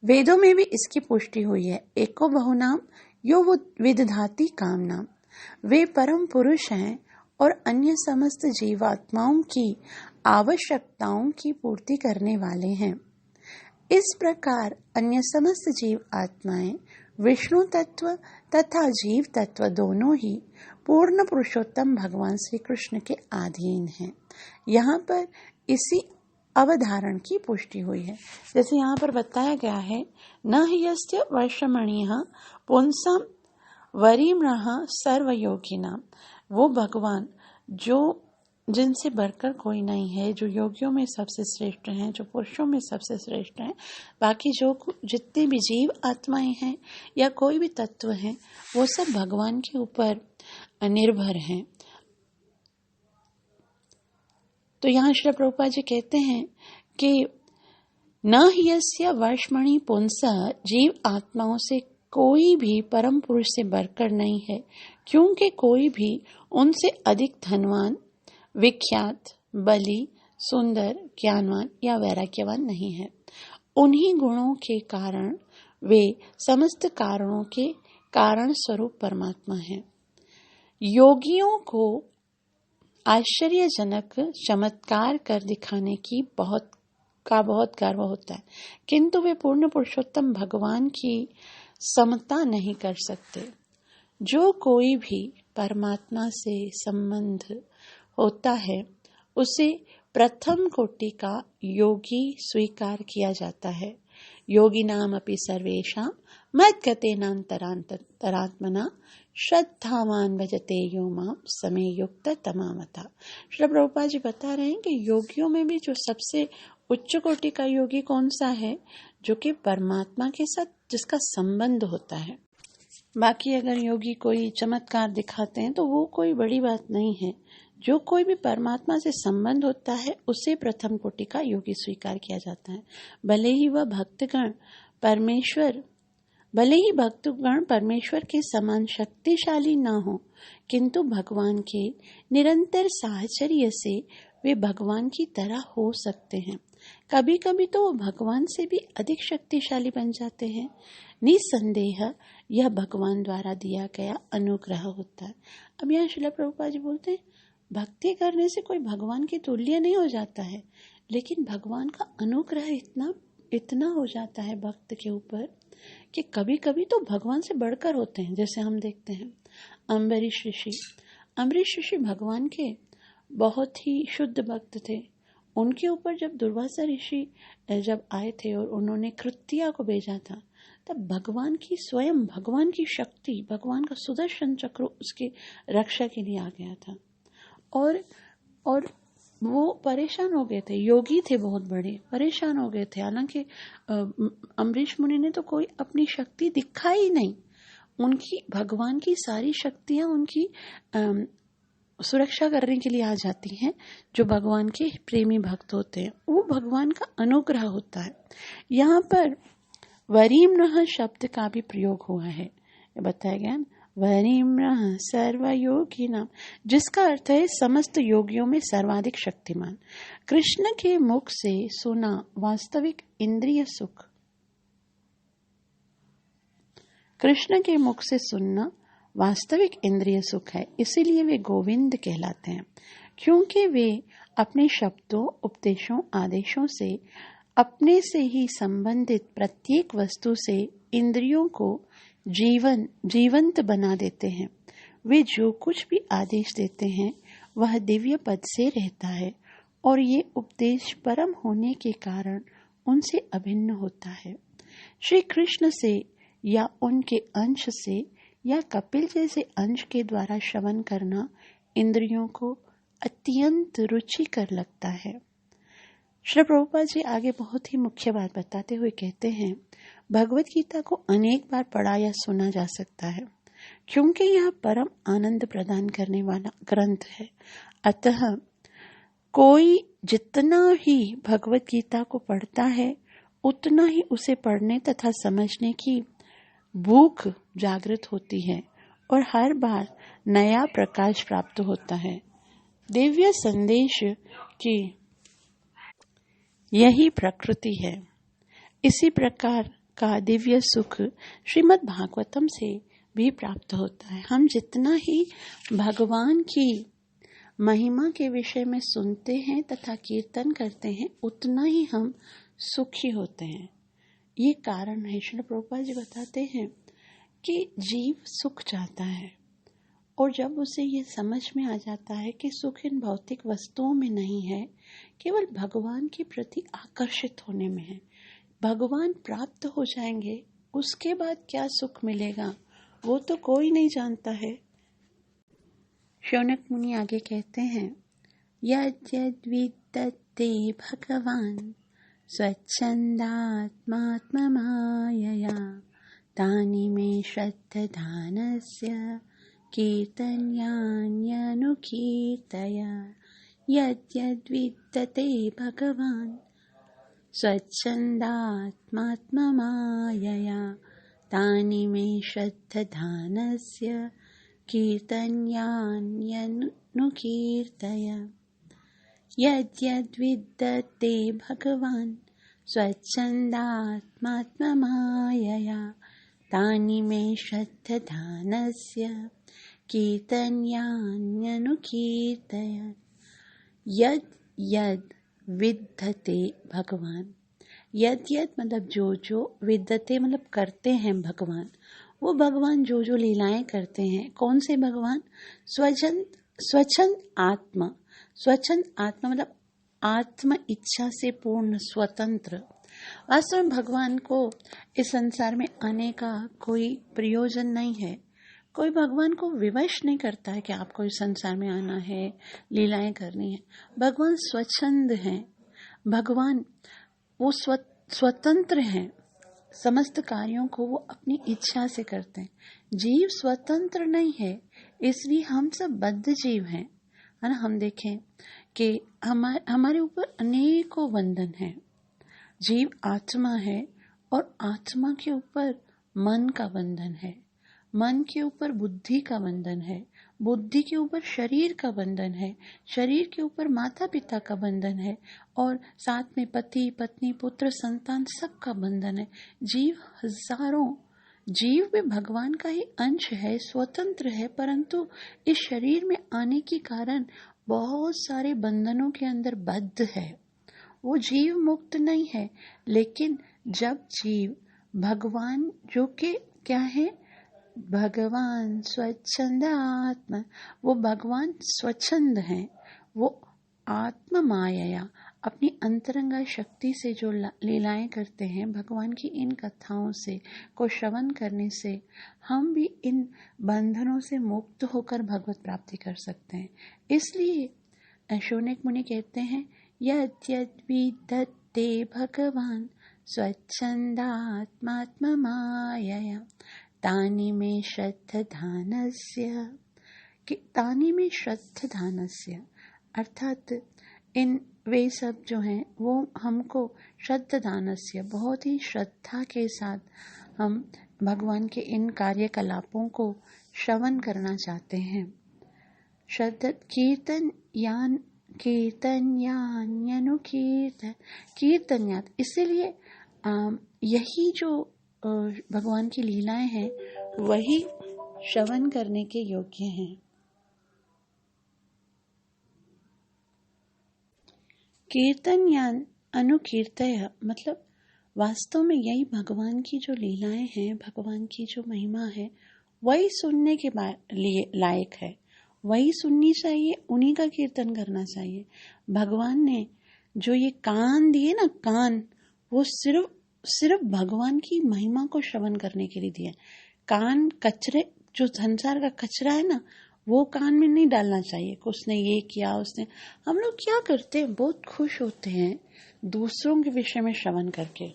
A: वेदों में भी इसकी पुष्टि हुई है। एको बहुनाम यो विदधाति कामनाम। वे परम पुरुष हैं और अन्य समस्त जीवात्माओं की आवश्यकताओं की पूर्ति करने वाले हैं। इस प्रकार अन्य समस्त जीव आत्माएं विष्णु तत्व तथा जीव तत्व दोनों ही पूर्ण पुरुषोत्तम भगवान श्री कृष्ण के अधीन हैं। यहाँ पर इसी अवधारण की पुष्टि हुई है। जैसे यहाँ पर बताया गया है, न ह्यस्य वर्षमणिः पुंसां वरिमणः सर्वयोगिनां। वो भगवान जो जिनसे बढ़कर कोई नहीं है, जो योगियों में सबसे श्रेष्ठ हैं, जो पुरुषों में सबसे श्रेष्ठ हैं, बाकी जितने भी जीव आत्माएं हैं या कोई भी तत्व हैं, वो सब भगवान के ऊपर निर्भर हैं। तो यहाँ श्री प्रभुपाद जी कहते हैं कि न ह्यस्य वर्षमणि पुंसः, जीव आत्माओं से कोई भी परम पुरुष से बढ़कर नहीं है, क्योंकि कोई भी उनसे अधिक धनवान, विख्यात, बली, सुंदर, ज्ञानवान या वैराग्यवान नहीं है। उन्हीं गुणों के कारण वे समस्त कारणों के कारण स्वरूप परमात्मा हैं। योगियों को आश्चर्यजनक चमत्कार कर दिखाने की बहुत गर्व होता है, किंतु वे पूर्ण पुरुषोत्तम भगवान की समता नहीं कर सकते। जो कोई भी परमात्मा से संबंध होता है उसे प्रथम कोटि का योगी स्वीकार किया जाता है। योगी नाम अपि सर्वेषां मद्गतेनान्तरात्मना श्रद्धावान भजते यो मां समे युक्त तमामता। श्री प्रभुपाद जी बता रहे हैं कि योगियों में भी जो सबसे उच्च कोटि का योगी कौन सा है, जो कि परमात्मा के साथ जिसका संबंध होता है। बाकी अगर योगी कोई चमत्कार दिखाते हैं तो वो कोई बड़ी बात नहीं है। जो कोई भी परमात्मा से संबंध होता है उसे प्रथम कोटि का योगी स्वीकार किया जाता है। भले ही भक्तगण परमेश्वर के समान शक्तिशाली न हो, किंतु भगवान के निरंतर साहचर्य से वे भगवान की तरह हो सकते हैं। कभी कभी तो वो भगवान से भी अधिक शक्तिशाली बन जाते हैं। निसंदेह यह भगवान द्वारा दिया गया अनुग्रह होता है। अब यहाँ श्रील प्रभुपाद जी बोलते हैं, भक्ति करने से कोई भगवान के तुल्य नहीं हो जाता है, लेकिन भगवान का अनुग्रह इतना हो जाता है भक्त के ऊपर कि कभी कभी तो भगवान से बढ़कर होते हैं। जैसे हम देखते हैं अम्बरीश ऋषि भगवान के बहुत ही शुद्ध भक्त थे। उनके ऊपर जब दुर्वासा ऋषि जब आए थे और उन्होंने कृत्या को भेजा था, तब भगवान की शक्ति, भगवान का सुदर्शन चक्र उसके रक्षा के लिए आ गया था। और वो परेशान हो गए थे, योगी थे बहुत बड़े, परेशान हो गए थे। हालांकि अम्बरीश मुनि ने तो कोई अपनी शक्ति दिखाई नहीं, उनकी भगवान की सारी शक्तियां उनकी सुरक्षा करने के लिए आ जाती हैं। जो भगवान के प्रेमी भक्त होते हैं, वो भगवान का अनुग्रह होता है। यहाँ पर वरीम्रः शब्द का भी प्रयोग हुआ है, ये बताया गया ना, वरीम्रः सर्वयोगिनां, जिसका अर्थ है समस्त योगियों में सर्वाधिक शक्तिमान। कृष्ण के मुख से सुना वास्तविक इंद्रिय सुख, कृष्ण के मुख से सुनना वास्तविक इंद्रिय सुख है, इसीलिए वे गोविंद कहलाते हैं। क्योंकि वे अपने शब्दों, उपदेशों, आदेशों से अपने से ही संबंधित प्रत्येक वस्तु से इंद्रियों को जीवंत बना देते हैं। वे जो कुछ भी आदेश देते हैं वह दिव्य पद से रहता है और ये उपदेश परम होने के कारण उनसे अभिन्न होता है। श्री कृष्ण से या उनके अंश से या कपिल जैसे अंश के द्वारा श्रवण करना इंद्रियों को अत्यंत रुचिकर लगता है। श्री प्रभुपाद जी आगे बहुत ही मुख्य बात बताते हुए कहते हैं, भगवत गीता को अनेक बार पढ़ा या सुना जा सकता है क्योंकि यह परम आनंद प्रदान करने वाला ग्रंथ है। अतः कोई जितना ही भगवत गीता को पढ़ता है उतना ही उसे पढ़ने तथा समझने की भूख जागृत होती है और हर बार नया प्रकाश प्राप्त होता है। दिव्य संदेश की यही प्रकृति है। इसी प्रकार का दिव्य सुख श्रीमद् भागवतम से भी प्राप्त होता है। हम जितना ही भगवान की महिमा के विषय में सुनते हैं तथा कीर्तन करते हैं उतना ही हम सुखी होते हैं। ये कारण है, श्री प्रभुपाद जी बताते हैं कि जीव सुख चाहता है और जब उसे ये समझ में आ जाता है कि सुख इन भौतिक वस्तुओं में नहीं है, केवल भगवान के प्रति आकर्षित होने में है। भगवान प्राप्त हो जाएंगे, उसके बाद क्या सुख मिलेगा वो तो कोई नहीं जानता है। शौनक मुनि आगे कहते हैं, यद्यद्विदते भगवान स्वच्छन्दात्मात्ममायया तानि मे श्रद्धधानस्य कीर्तन्यान्यनुकीर्तय। यद्यद्विदते भगवान स्वच्छन्दात्मात्ममायया तानि मे श्रद्धधानस्य कीर्तन्यान्यनुकीर्तय। यद्यद्विदते भगवान स्वच्छन्दात्मात्ममायया तानि मे श्रद्धधानस्य कीर्तन्यान्यनुकीर्तय। यद यद विद्धते भगवान, यद यद मतलब जो विद्धते मतलब करते हैं भगवान, वो भगवान जो लीलाएं करते हैं। कौन से भगवान? स्वच्छंद आत्मा। स्वच्छंद आत्मा मतलब आत्म इच्छा से पूर्ण स्वतंत्र। वास्तव में भगवान को इस संसार में आने का कोई प्रयोजन नहीं है। कोई भगवान को विवश नहीं करता है कि आपको इस संसार में आना है, लीलाएं करनी है। भगवान स्वच्छंद हैं। भगवान वो स्वतंत्र हैं। समस्त कार्यों को वो अपनी इच्छा से करते हैं। जीव स्वतंत्र नहीं है, इसलिए हम सब बद्ध जीव हैं, है ना। हम देखें कि हमारे ऊपर अनेकों बंधन हैं। जीव आत्मा है और आत्मा के ऊपर मन का बंधन है, मन के ऊपर बुद्धि का बंधन है, बुद्धि के ऊपर शरीर का बंधन है, शरीर के ऊपर माता पिता का बंधन है और साथ में पति पत्नी पुत्र संतान सबका बंधन है। जीव हजारों जीव में भगवान का ही अंश है, स्वतंत्र है, परंतु इस शरीर में आने के कारण बहुत सारे बंधनों के अंदर बद्ध है। वो जीव मुक्त नहीं है। लेकिन जब जीव भगवान जो कि क्या है, भगवान स्वच्छंद आत्मा, वो भगवान स्वच्छंद हैं। वो आत्म माया अपनी अंतरंगा शक्ति से जो लीलाएं करते हैं, भगवान की इन कथाओं से को श्रवण करने से हम भी इन बंधनों से मुक्त होकर भगवत प्राप्ति कर सकते हैं। इसलिए शौनक मुनि कहते हैं, यद्यद्विदते भगवान स्वच्छन्दात्मात्ममायया तानि में श्रद्धधानस्य, कि तानि में श्रद्धधानस्य अर्थात इन वे सब जो हैं वो हमको श्रद्धदानस्य बहुत ही श्रद्धा के साथ हम भगवान के इन कार्यकलापों को श्रवण करना चाहते हैं। श्रद्धा कीर्तन्यात, इसीलिए यही जो भगवान की लीलाएं हैं वही श्रवण करने के योग्य हैं। कीर्तन्यान अनुकीर्तय, मतलब वास्तव में यही भगवान की जो लीलाएं हैं, भगवान की जो महिमा है वही सुनने के लिए लायक है, वही सुननी चाहिए, उन्हीं का कीर्तन करना चाहिए। भगवान ने जो ये कान दिए ना, कान, वो सिर्फ भगवान की महिमा को श्रवण करने के लिए दिए। कान कचरे, जो संसार का कचरा है ना, वो कान में नहीं डालना चाहिए कि उसने ये किया, उसने। हम लोग क्या करते हैं, बहुत खुश होते हैं दूसरों के विषय में श्रवण करके।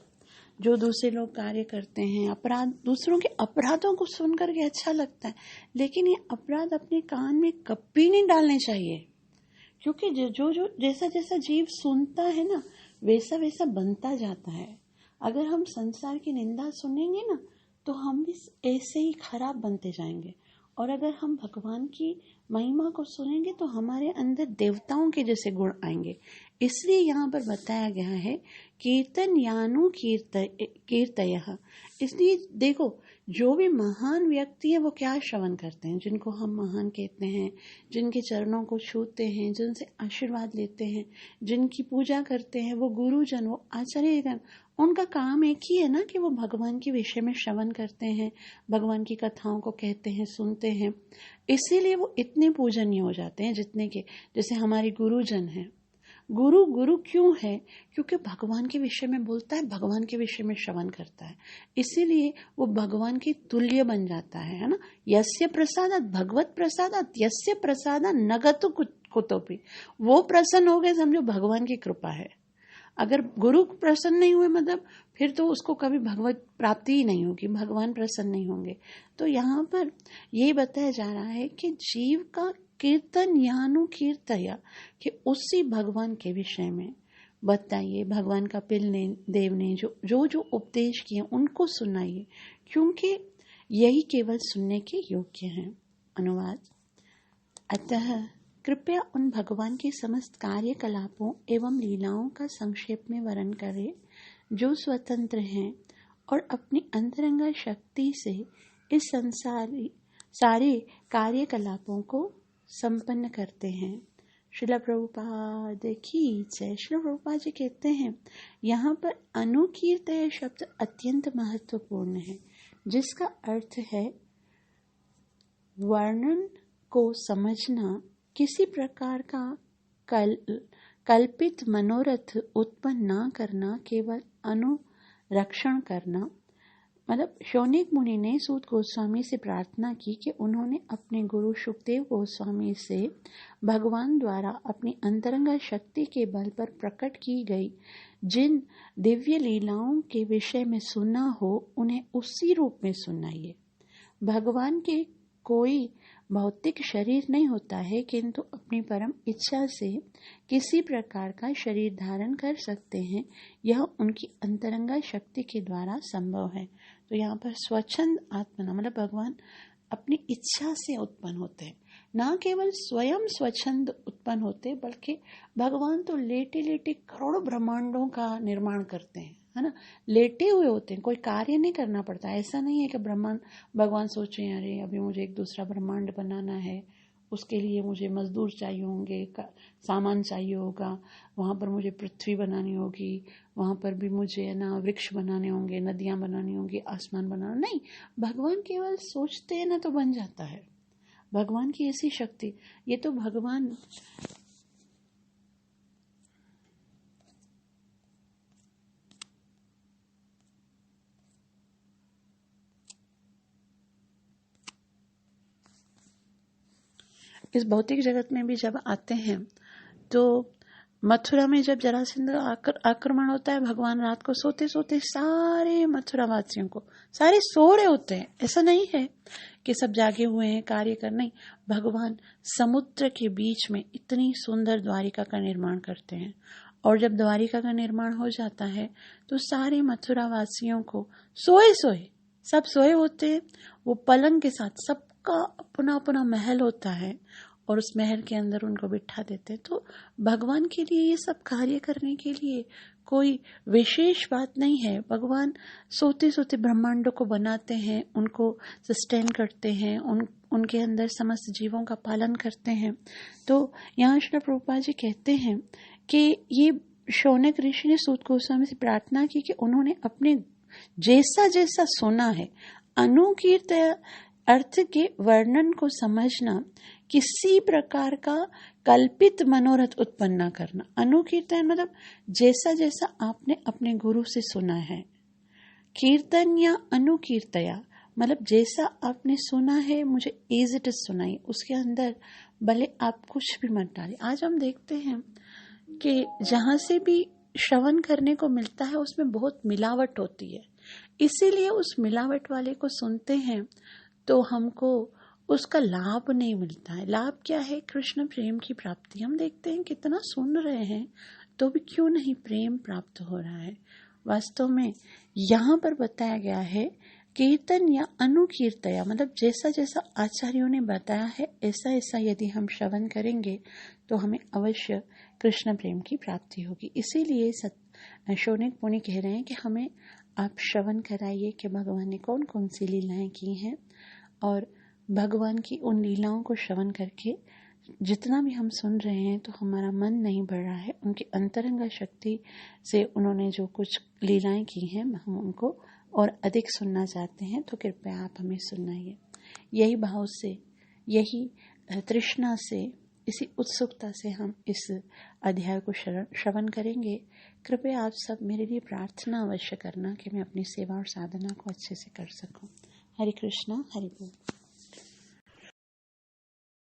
A: जो दूसरे लोग कार्य करते हैं, अपराध, दूसरों के अपराधों को सुन करके अच्छा लगता है, लेकिन ये अपराध अपने कान में कभी नहीं डालने चाहिए, क्योंकि जो जैसा जैसा जीव सुनता है ना वैसा वैसा बनता जाता है। अगर हम संसार की निंदा सुनेंगे ना तो हम भी ऐसे ही खराब बनते जाएंगे, और अगर हम भगवान की महिमा को सुनेंगे तो हमारे अंदर देवताओं के जैसे गुण आएंगे। इसलिए यहाँ पर बताया गया है कीर्तन यानु कीर्तयः। इसलिए देखो, जो भी महान व्यक्ति है वो क्या श्रवण करते हैं, जिनको हम महान कहते हैं, जिनके चरणों को छूते हैं, जिनसे आशीर्वाद लेते हैं, जिनकी पूजा करते हैं, वो गुरुजन, वो आचार्यगण, उनका काम एक ही है ना कि वो भगवान के विषय में श्रवण करते हैं, भगवान की कथाओं को कहते हैं, सुनते हैं। इसीलिए वो इतने पूजनीय हो जाते हैं जितने के, जैसे हमारे गुरुजन हैं। गुरु क्यों है? क्योंकि भगवान के विषय में बोलता है, भगवान के विषय में श्रवण करता है, इसीलिए वो भगवान के तुल्य बन जाता है ना। यस्य प्रसादात् भगवत प्रसादात् यस्य प्रसादात् न गतो कुतोपि। वो प्रसन्न हो गए, समझो भगवान की कृपा है। अगर गुरु प्रसन्न नहीं हुए, मतलब फिर तो उसको कभी भगवत प्राप्ति ही नहीं होगी, भगवान प्रसन्न नहीं होंगे। तो यहाँ पर ये बताया जा रहा है कि जीव का कीर्तन यानु कीर्तया, कि उसी भगवान के विषय में बताइए, भगवान कपिल ने, देव ने जो उपदेश किए उनको सुनाइए, क्योंकि यही केवल सुनने के योग्य हैं। अनुवाद। अतः कृपया उन भगवान के समस्त कार्यकलापों एवं लीलाओं का संक्षेप में वर्णन करें जो स्वतंत्र हैं और अपनी अंतरंग शक्ति से इस सारे कार्यकलापों को संपन्न करते हैं। श्रील प्रभुपाद की जय। श्रील प्रभुपाद जी कहते हैं यहाँ पर अनुकीर्तय शब्द अत्यंत महत्वपूर्ण है, जिसका अर्थ है वर्णन को समझना, किसी प्रकार का कल्पित मनोरथ उत्पन्न न करना, केवल अनुरक्षण करना। मतलब शौनक मुनि ने सूत गोस्वामी से प्रार्थना की कि उन्होंने अपने गुरु सुखदेव गोस्वामी से भगवान द्वारा अपनी अंतरंग शक्ति के बल पर प्रकट की गई जिन दिव्य लीलाओं के विषय में सुना हो, उन्हें उसी रूप में सुनाइए। भगवान के कोई भौतिक शरीर नहीं होता है, किंतु अपनी परम इच्छा से किसी प्रकार का शरीर धारण कर सकते हैं। यह उनकी अंतरंगा शक्ति के द्वारा संभव है। तो यहाँ पर स्वच्छंद आत्मना, मतलब भगवान अपनी इच्छा से उत्पन्न होते हैं, ना केवल स्वयं स्वच्छंद उत्पन्न होते, बल्कि भगवान तो लेटे लेटे करोड़ों ब्रह्मांडों का निर्माण करते हैं, है ना। लेटे हुए होते हैं, कोई कार्य नहीं करना पड़ता। ऐसा नहीं है कि भगवान सोचे अरे अभी मुझे एक दूसरा ब्रह्मांड बनाना है, उसके लिए मुझे मजदूर चाहिए होंगे, सामान चाहिए होगा, वहाँ पर मुझे पृथ्वी बनानी होगी, वहाँ पर भी मुझे है ना वृक्ष बनाने होंगे, नदियाँ बनानी होंगी, आसमान बनाना। नहीं, भगवान केवल सोचते हैं ना तो बन जाता है। भगवान की ऐसी शक्ति, ये तो भगवान इस भौतिक जगत में भी जब आते हैं तो मथुरा में जब जरासंध आक्रमण होता है, भगवान रात को सोते सोते सारे मथुरा वासियों को, सारे सो रहे होते हैं, ऐसा नहीं है कि सब जागे हुए हैं कार्य कर, नहीं, भगवान समुद्र के बीच में इतनी सुंदर द्वारिका का निर्माण करते हैं। और जब द्वारिका का निर्माण हो जाता है तो सारे मथुरा वासियों को सोए सोए, सब सोए होते हैं, वो पलंग के साथ, सबका अपना अपना महल होता है और उस महल के अंदर उनको बिठा देते हैं। तो भगवान के लिए ये सब कार्य करने के लिए कोई विशेष बात नहीं है। भगवान सोते सोते ब्रह्मांडों को बनाते हैं, उनको सस्टेन करते हैं, उनके अंदर समस्त जीवों का पालन करते हैं। तो यहाँ श्री प्रभुपाद जी कहते हैं कि ये शौनक ऋषि ने सूत गोस्वामी से प्रार्थना की कि उन्होंने अपने जैसा जैसा सुना है, अनुकीर्त अर्थ के वर्णन को समझना, किसी प्रकार का कल्पित मनोरथ उत्पन्न न करना। अनुकीर्तन मतलब जैसा जैसा आपने अपने गुरु से सुना है। कीर्तन या अनुकीर्तया मतलब जैसा आपने सुना है, मुझे एज इट इज सुनाइए, उसके अंदर भले आप कुछ भी मत डालिए। आज हम देखते हैं कि जहाँ से भी श्रवण करने को मिलता है उसमें बहुत मिलावट होती है, इसीलिए उस मिलावट वाले को सुनते हैं तो हमको उसका लाभ नहीं मिलता है। लाभ क्या है? कृष्ण प्रेम की प्राप्ति। हम देखते हैं कितना सुन रहे हैं तो भी क्यों नहीं प्रेम प्राप्त हो रहा है। वास्तव में यहाँ पर बताया गया है कीर्तन या अनुकीर्तया मतलब जैसा जैसा आचार्यों ने बताया है ऐसा ऐसा यदि हम श्रवण करेंगे तो हमें अवश्य कृष्ण प्रेम की प्राप्ति होगी। इसीलिए शौनक मुनि कह रहे हैं कि हमें आप श्रवण कराइए कि भगवान ने कौन कौन सी लीलाएं की हैं, और भगवान की उन लीलाओं को श्रवण करके जितना भी हम सुन रहे हैं तो हमारा मन नहीं बढ़ रहा है, उनकी अंतरंग शक्ति से उन्होंने जो कुछ लीलाएं की हैं हम उनको और अधिक सुनना चाहते हैं, तो कृपया आप हमें सुनाइए। यही भाव से, यही तृष्णा से, इसी उत्सुकता से हम इस अध्याय को श्रवण करेंगे। कृपया आप सब मेरे लिए प्रार्थना अवश्य करना कि मैं अपनी सेवा और साधना को अच्छे से कर सकूं। हरे कृष्णा, हरि बोल।